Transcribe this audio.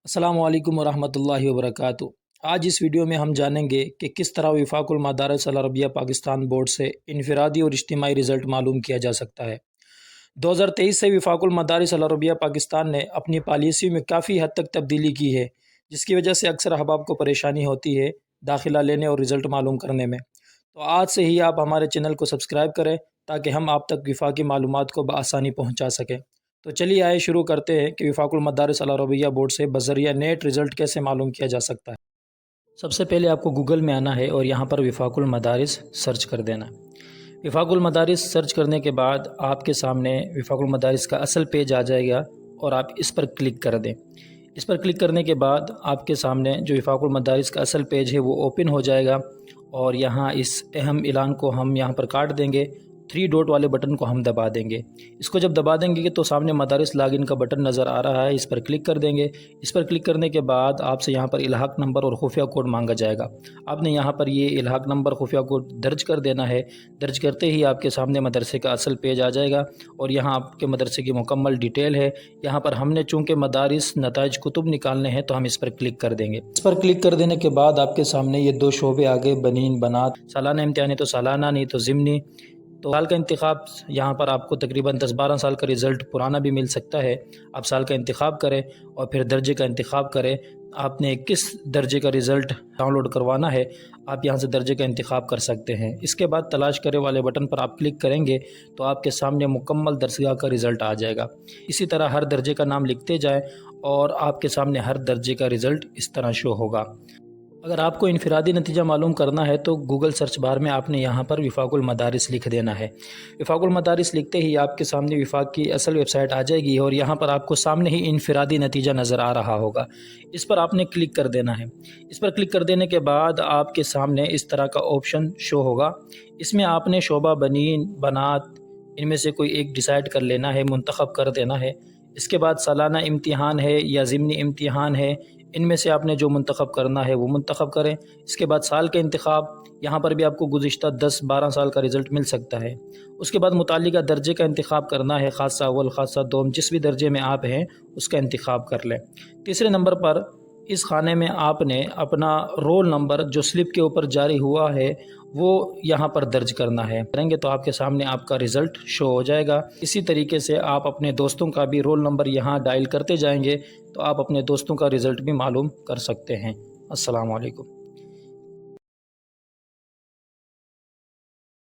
السلام علیکم ورحمۃ اللہ وبرکاتہ۔ آج اس ویڈیو میں ہم جانیں گے کہ کس طرح وفاق المدارس العربیہ پاکستان بورڈ سے انفرادی اور اجتماعی رزلٹ معلوم کیا جا سکتا ہے۔ 2023 سے وفاق المدارس العربیہ پاکستان نے اپنی پالیسی میں کافی حد تک تبدیلی کی ہے، جس کی وجہ سے اکثر احباب کو پریشانی ہوتی ہے داخلہ لینے اور رزلٹ معلوم کرنے میں۔ تو آج سے ہی آپ ہمارے چینل کو سبسکرائب کریں تاکہ ہم آپ تک وفاقی معلومات کو بآسانی پہنچا سکیں۔ تو چلیے آئے شروع کرتے ہیں کہ وفاق المدارس العربیہ بورڈ سے بذریعہ نیٹ رزلٹ کیسے معلوم کیا جا سکتا ہے۔ سب سے پہلے آپ کو گوگل میں آنا ہے اور یہاں پر وفاق المدارس سرچ کر دینا ہے۔ وفاق المدارس سرچ کرنے کے بعد آپ کے سامنے وفاق المدارس کا اصل پیج آ جائے گا اور آپ اس پر کلک کر دیں۔ اس پر کلک کرنے کے بعد آپ کے سامنے جو وفاق المدارس کا اصل پیج ہے وہ اوپن ہو جائے گا، اور یہاں اس اہم اعلان کو ہم یہاں پر کاٹ دیں گے، 3 ڈاٹ والے بٹن کو ہم دبا دیں گے۔ اس کو جب دبا دیں گے تو سامنے مدارس لاگ ان کا بٹن نظر آ رہا ہے، اس پر کلک کر دیں گے۔ اس پر کلک کرنے کے بعد آپ سے یہاں پر الحاق نمبر اور خفیہ کوڈ مانگا جائے گا۔ آپ نے یہاں پر یہ الحاق نمبر خفیہ کوڈ درج کر دینا ہے۔ درج کرتے ہی آپ کے سامنے مدرسے کا اصل پیج آ جائے گا، اور یہاں آپ کے مدرسے کی مکمل ڈیٹیل ہے۔ یہاں پر ہم نے چونکہ مدارس نتائج کتب نکالنے ہیں تو ہم اس پر کلک کر دیں گے۔ اس پر کلک کر دینے کے بعد آپ کے سامنے یہ 2 شعبے آگے، بنین بنات، سالانہ امتحان ہے تو سالانہ، نہیں تو ضمنی۔ تو سال کا انتخاب، یہاں پر آپ کو تقریباً 10-12 سال کا رزلٹ پرانا بھی مل سکتا ہے۔ آپ سال کا انتخاب کریں اور پھر درجے کا انتخاب کریں۔ آپ نے کس درجے کا رزلٹ ڈاؤن لوڈ کروانا ہے، آپ یہاں سے درجے کا انتخاب کر سکتے ہیں۔ اس کے بعد تلاش کرے والے بٹن پر آپ کلک کریں گے تو آپ کے سامنے مکمل درجہ کا رزلٹ آ جائے گا۔ اسی طرح ہر درجے کا نام لکھتے جائیں اور آپ کے سامنے ہر درجے کا رزلٹ اس طرح شو ہوگا۔ اگر آپ کو انفرادی نتیجہ معلوم کرنا ہے تو گوگل سرچ بار میں آپ نے یہاں پر وفاق المدارس لکھ دینا ہے۔ وفاق المدارس لکھتے ہی آپ کے سامنے وفاق کی اصل ویب سائٹ آ جائے گی، اور یہاں پر آپ کو سامنے ہی انفرادی نتیجہ نظر آ رہا ہوگا۔ اس پر آپ نے کلک کر دینا ہے۔ اس پر کلک کر دینے کے بعد آپ کے سامنے اس طرح کا آپشن شو ہوگا۔ اس میں آپ نے شعبہ بنین بنات ان میں سے کوئی ایک ڈیسائیڈ کر لینا ہے، منتخب کر دینا ہے۔ اس کے بعد سالانہ امتحان ہے یا ضمنی امتحان ہے، ان میں سے آپ نے جو منتخب کرنا ہے وہ منتخب کریں۔ اس کے بعد سال کا انتخاب، یہاں پر بھی آپ کو گزشتہ 10-12 سال کا رزلٹ مل سکتا ہے۔ اس کے بعد متعلقہ درجے کا انتخاب کرنا ہے، خاصہ اول، خاصہ دوم، جس بھی درجے میں آپ ہیں اس کا انتخاب کر لیں۔ تیسرے نمبر پر اس خانے میں آپ نے اپنا رول نمبر جو سلپ کے اوپر جاری ہوا ہے وہ یہاں پر درج کرنا ہے۔ کریں گے تو آپ کے سامنے آپ کا رزلٹ شو ہو جائے گا۔ اسی طریقے سے آپ اپنے دوستوں کا بھی رول نمبر یہاں ڈائل کرتے جائیں گے تو آپ اپنے دوستوں کا رزلٹ بھی معلوم کر سکتے ہیں۔ السلام علیکم۔